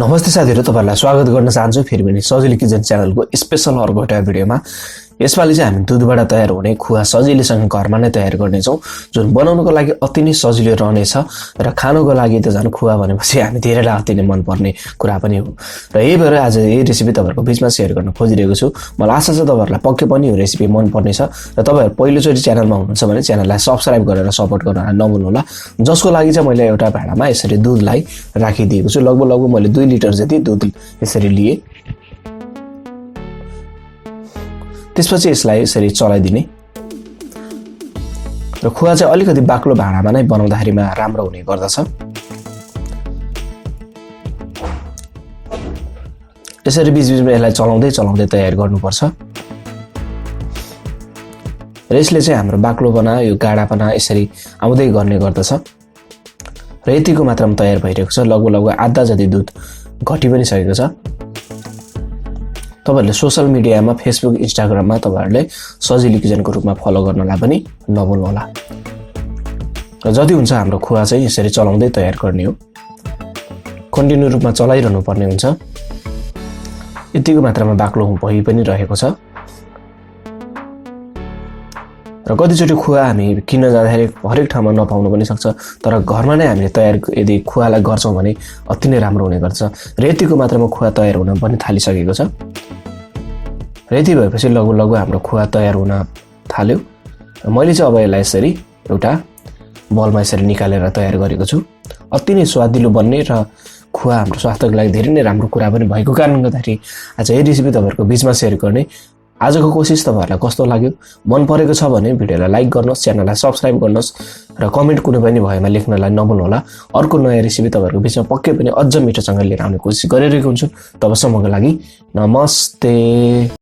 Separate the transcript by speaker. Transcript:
Speaker 1: नमस्ते साथीहरु, तपाईहरुलाई स्वागत गर्न चाहन्छु फेरि पनि सजिलो किचन च्यानलको स्पेशल अर्को एउटा भिडियोमा। यसपालि चाहिँ हामी दुधबाट तयार हुने खुवा सजिलैसँग घरमा नै तयार गर्ने छौं, जुन बनाउनको लागि अति नै सजिलो रहनेछ र खानको लागि त झन् खुवा भनेपछि हामी धेरैलाई अति नै मन पर्ने कुरा पनि हो। र यही भएर आज यही रेसिपी तपाईहरुको बीचमा शेयर गर्न खोजिरहेको छु। मलाई आशा छ तपाईहरुलाई पक्कै पनि यो रेसिपी मन पर्नेछ र तपाईहरु पहिलोचोटी च्यानलमा हुनुहुन्छ भने च्यानललाई सब्स्क्राइब गरेर सपोर्ट गर्न नभुल्नु होला। जसको लागि चाहिँ मैले एउटा भाँडामा यसरी दूधलाई राखिदिएको छु। लगभग मैले 2 लिटर जति दूध यसरी लिए। त्यसपछि यसलाई यसरी चलाइदिने र खुवा चाहिँ अलिकति बाक्लो भाँडामा नै बनाउँदाखेरिमा राम्रो हुने गर्दछ। यसरी बीचबीचमा यसलाई चलाउँदै तयार गर्नुपर्छ। र यसले चाहिँ हाम्रो बाक्लोपना यो गाढापना यसरी आउँदै गर्ने गर्दछ। र यतिको मात्रामा तयार भइरहेको छ। लगभग आधा जति दूध घटि पनि सकेको छ। तपाईहरुले सोशल मिडियामा फेसबुक इन्स्टाग्राममा तपाईहरुले सजिलो किचनको रूपमा फलो गर्नलाई पनि नभुल्नु होला। र जति हुन्छ हाम्रो खुवा चाहिँ यसरी चलाउँदै तयार गर्ने हो। कन्टिन्यू रूपमा चलाइरहनु पर्ने हुन्छ। यतिको मात्रामा बाक्लो भइ पनि रहेको छ। र कतिचोटी खुवा हामी किन्न जाँदाखेरि हरेक ठाउँमा नपाउनु पनि सक्छ, तर घरमा नै हामीले तयार यदि खुवालाई गर्छौं भने अति नै राम्रो हुने गर्छ। र यतिको मात्रामा खुवा तयार हुन पनि थालिसकेको छ। र यति भएपछि लगभग हाम्रो खुवा तयार हुन थाल्यो। र मैले चाहिँ अब यसलाई यसरी एउटा बलमा यसरी निकालेर तयार गरेको छु। अति नै स्वादिलो बन्ने र खुवा हाम्रो स्वास्थ्यको लागि धेरै नै राम्रो कुरा पनि भएको कारणले गर्दाखेरि आज यो रेसिपी तपाईहरुको बीचमा शेयर गर्ने। आजको कोसिस तपाईहरुलाई कस्तो लाग्यो? मन परेको छ भने भिडियोलाई लाइक गर्नुहोस्, च्यानललाई सब्स्क्राइब गर्नुहोस् र कमेन्ट कुनै पनि भएमा लेख्नलाई नभुल्नु होला। अर्को नयाँ रेसिपी तपाईहरुको बीचमा पक्कै पनि अझ मिठोसँग लिएर आउने कोसिस गरिरहेको हुन्छु। तबसम्मको लागि नमस्ते।